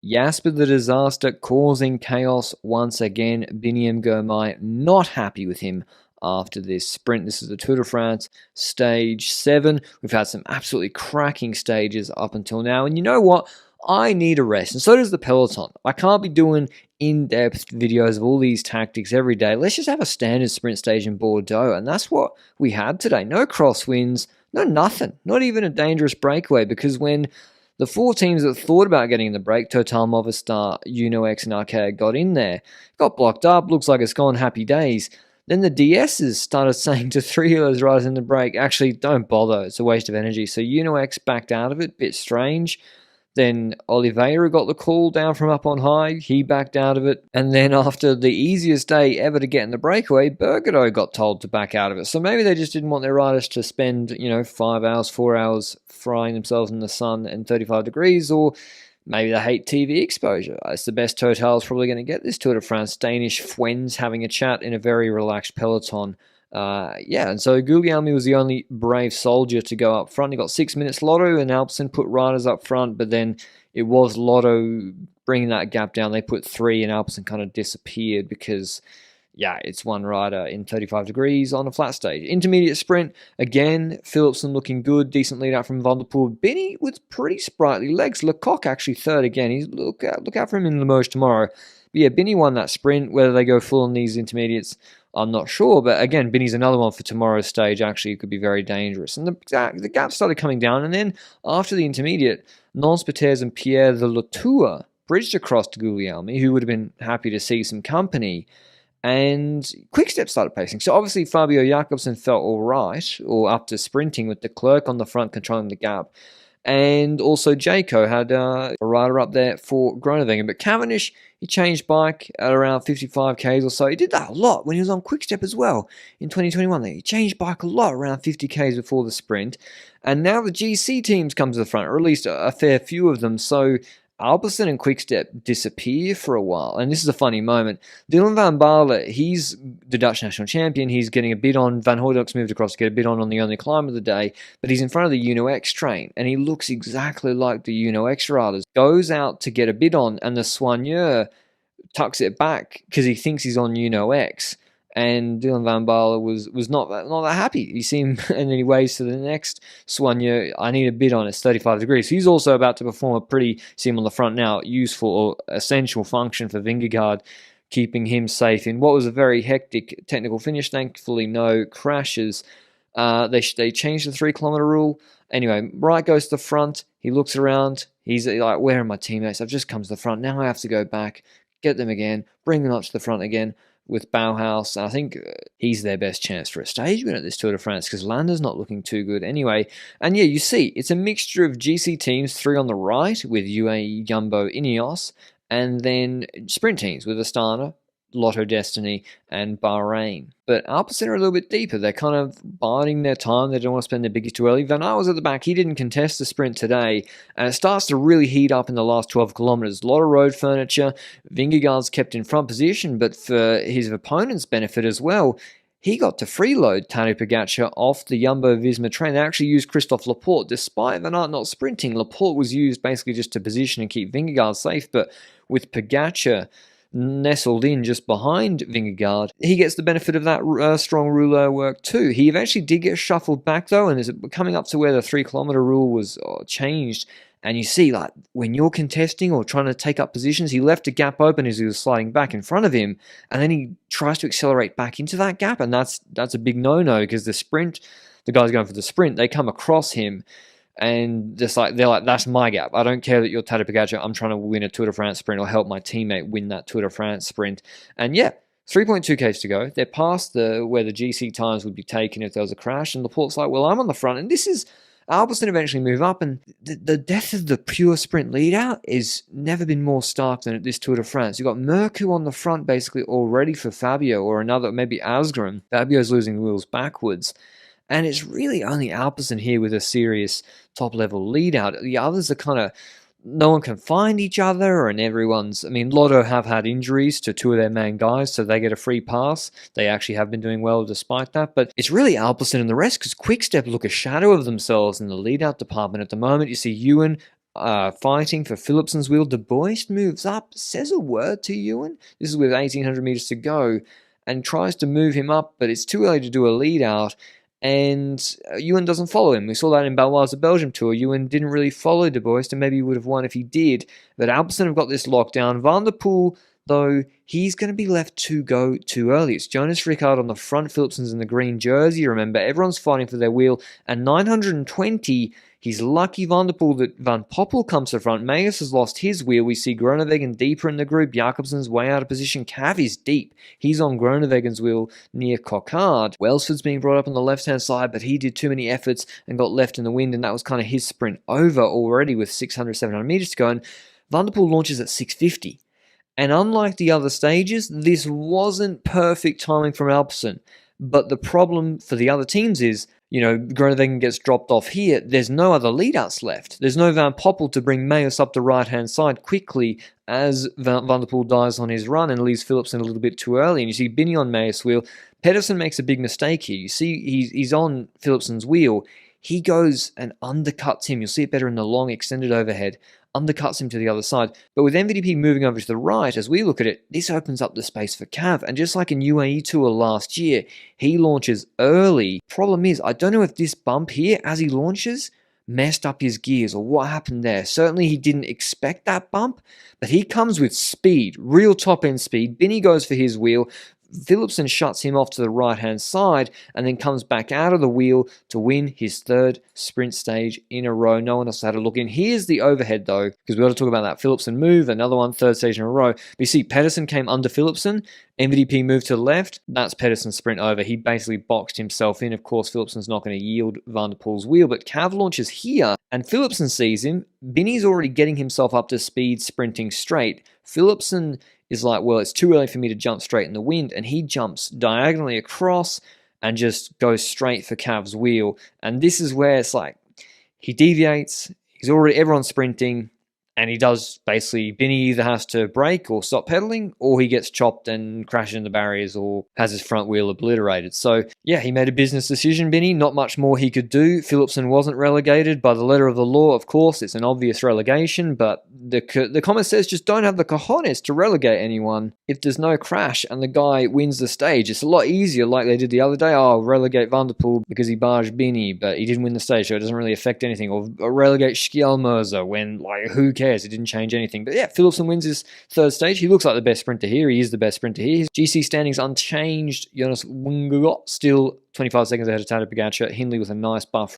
Jasper the Disaster causing chaos once again. Biniam Girmay not happy with him after this sprint. This is the Tour de France stage 7. We've had some absolutely cracking stages up until now. And you know what? I need a rest, and so does the peloton. I can't be doing in-depth videos of all these tactics every day. Let's just have a standard sprint stage in Bordeaux, and that's what we had today. No crosswinds, no nothing, not even a dangerous breakaway, because when the 4 teams that thought about getting in the break, Total, Movistar, UnoX, and Arkea, got in there, got blocked up, looks like it's gone happy days. Then the DSs started saying to 3 of those riders in the break, actually, don't bother, it's a waste of energy. So UnoX backed out of it, bit strange. Then Oliveira got the call down from up on high. He backed out of it. And then after the easiest day ever to get in the breakaway, Bergerdo got told to back out of it. So maybe they just didn't want their riders to spend, 5 hours, 4 hours frying themselves in the sun and 35 degrees, or maybe they hate TV exposure. It's the best Total's probably going to get this Tour de France. Danish Fwens having a chat in a very relaxed peloton. And so Guglielmi was the only brave soldier to go up front. He got 6 minutes. Lotto and Alpecin put riders up front, but then it was Lotto bringing that gap down. They put 3, and Alpecin kind of disappeared because, it's one rider in 35 degrees on a flat stage. Intermediate sprint, again, Philipsen looking good. Decent lead out from Van der Poel. Binny with pretty sprightly legs. Lecoq actually third again. He's look out for him in Limoges tomorrow. But yeah, Binny won that sprint. Whether they go full on these intermediates, I'm not sure, but again, Binny's another one for tomorrow's stage. Actually, it could be very dangerous. And the gap started coming down, and then after the intermediate, Nance Peters and Pierre the Latour bridged across to Guglielmi, who would have been happy to see some company, and Quick-Step started pacing. So obviously Fabio Jakobsen felt all right, or up to sprinting with the Clerc on the front controlling the gap. And also Jayco had a rider up there for Groenewegen. But Cavendish, he changed bike at around 55 Ks or so. He did that a lot when he was on Quick-Step as well in 2021. He changed bike a lot around 50 Ks before the sprint. And now the GC teams come to the front, or at least a fair few of them. So Alpecin and Quick-Step disappear for a while, and this is a funny moment. Dylan van Baarle, he's the Dutch national champion. He's getting a bid on. Van Hooydonck's moved across to get a bid on the only climb of the day, but he's in front of the UnoX train, and he looks exactly like the UnoX riders. Goes out to get a bid on, and the soigneur tucks it back because he thinks he's on UnoX. And Dylan van Baarle was not that happy. You see him, and then he waves to the next soigneur. I need a bid on. It's 35 degrees. So he's also about to perform a pretty, see him on the front now, useful or essential function for Vingegaard, keeping him safe in what was a very hectic technical finish. Thankfully, no crashes. They changed the 3-kilometer rule. Anyway, Wright goes to the front. He looks around. He's like, where are my teammates? I've just come to the front. Now I have to go back, get them again, bring them up to the front again with Bauhaus. I think he's their best chance for a stage win at this Tour de France because Landa's not looking too good anyway. And yeah, you see, it's a mixture of GC teams, 3 on the right with UAE, Jumbo, Ineos, and then sprint teams with Astana, Lotto Destiny, and Bahrain. But Alpecin are a little bit deeper. They're kind of biding their time. They don't want to spend their biggies too early. Van Aert was at the back. He didn't contest the sprint today. And it starts to really heat up in the last 12 kilometers. A lot of road furniture. Vingegaard's kept in front position, but for his opponent's benefit as well, he got to freeload Tadej Pogačar off the Jumbo-Visma train. They actually used Christophe Laporte. Despite Van Aert not sprinting, Laporte was used basically just to position and keep Vingegaard safe. But with Pogačar nestled in just behind Vingegaard, he gets the benefit of that strong rouleur work too. He eventually did get shuffled back though, and is coming up to where the 3-kilometer rule was changed. And you see, like, when you're contesting or trying to take up positions, he left a gap open as he was sliding back in front of him, and then he tries to accelerate back into that gap, and that's a big no-no because the guys going for the sprint, they come across him. And they're like, that's my gap. I don't care that you're Tadej Pogačar. I'm trying to win a Tour de France sprint or help my teammate win that Tour de France sprint. And yeah, 3.2 Ks to go. They're past where the GC times would be taken if there was a crash. And Laporte's like, well, I'm on the front. And this is Alpecin eventually move up. And the death of the pure sprint lead out is never been more stark than at this Tour de France. You've got Mercu on the front basically already for Fabio or another, maybe Asgreen. Fabio's losing the wheels backwards. And it's really only Alpecin here with a serious top-level lead-out. The others are kind of, no one can find each other, and everyone's, Lotto have had injuries to 2 of their main guys, so they get a free pass. They actually have been doing well despite that, but it's really Alpecin and the rest, because Quick-Step look a shadow of themselves in the lead-out department at the moment. You see Ewan fighting for Philipsen's wheel. De Boist moves up, says a word to Ewan. This is with 1,800 meters to go, and tries to move him up, but it's too early to do a lead out. And Ewan doesn't follow him. We saw that in Balois' Belgium tour. Ewan didn't really follow De Boist, and maybe he would have won if he did. But Alpecin have got this lockdown. Van der Poel, though, he's going to be left to go too early. It's Jonas Rickard on the front, Philipsen's in the green jersey. Remember, everyone's fighting for their wheel. And 920, he's lucky Van der Poel that Van Poppel comes to the front. Meijers has lost his wheel. We see Groenewegen deeper in the group. Jakobsen's way out of position. Cav is deep. He's on Groenewegen's wheel near Coquard. Welsford's being brought up on the left-hand side, but he did too many efforts and got left in the wind, and that was kind of his sprint over already with 600, 700 meters to go. And Van der Poel launches at 650. And unlike the other stages, this wasn't perfect timing from Alpecin. But the problem for the other teams is, Groenewegen gets dropped off here. There's no other leadouts left. There's no Van Poppel to bring Meijers up the right-hand side quickly as Van der Poel dies on his run and leaves Philipsen a little bit too early. And you see Biniam on Meijers' wheel. Pedersen makes a big mistake here. You see he's on Philipsen's wheel. He goes and undercuts him. You'll see it better in the long extended overhead. Undercuts him to the other side. But with MVDP moving over to the right, as we look at it, this opens up the space for Cav. And just like in UAE Tour last year, he launches early. Problem is, I don't know if this bump here, as he launches, messed up his gears or what happened there. Certainly he didn't expect that bump, but he comes with speed, real top-end speed. Binny goes for his wheel. Philipsen shuts him off to the right-hand side and then comes back out of the wheel to win his third sprint stage in a row. No one else had a look in. Here's the overhead, though, because we got to talk about that Philipsen move. Another one, third stage in a row. But you see, Pedersen came under Philipsen. MVDP moved to the left. That's Pedersen's sprint over. He basically boxed himself in. Of course, Philipsen's not going to yield Van der Poel's wheel, but Cav launches here, and Philipsen sees him. Binny's already getting himself up to speed, sprinting straight. Philipsen is like, well, it's too early for me to jump straight in the wind, and he jumps diagonally across and just goes straight for Cav's wheel. And this is where it's like, he deviates, everyone's sprinting, and he does basically, Binny either has to brake or stop pedaling, or he gets chopped and crashes into barriers or has his front wheel obliterated. So yeah, he made a business decision, Binny. Not much more he could do. Philipsen wasn't relegated by the letter of the law, of course. It's an obvious relegation, but the comment says just don't have the cojones to relegate anyone if there's no crash and the guy wins the stage. It's a lot easier like they did the other day. Oh, relegate Van der Poel because he barged Binny, but he didn't win the stage, so it doesn't really affect anything. Or relegate Schjelmerzer when, like, who cares? It didn't change anything. But yeah, Philipsen wins his third stage. He looks like the best sprinter here. He is the best sprinter here. His GC standings unchanged. Jonas Vingegaard still 25 seconds ahead of Tadej Pogačar. Hindley with a nice buff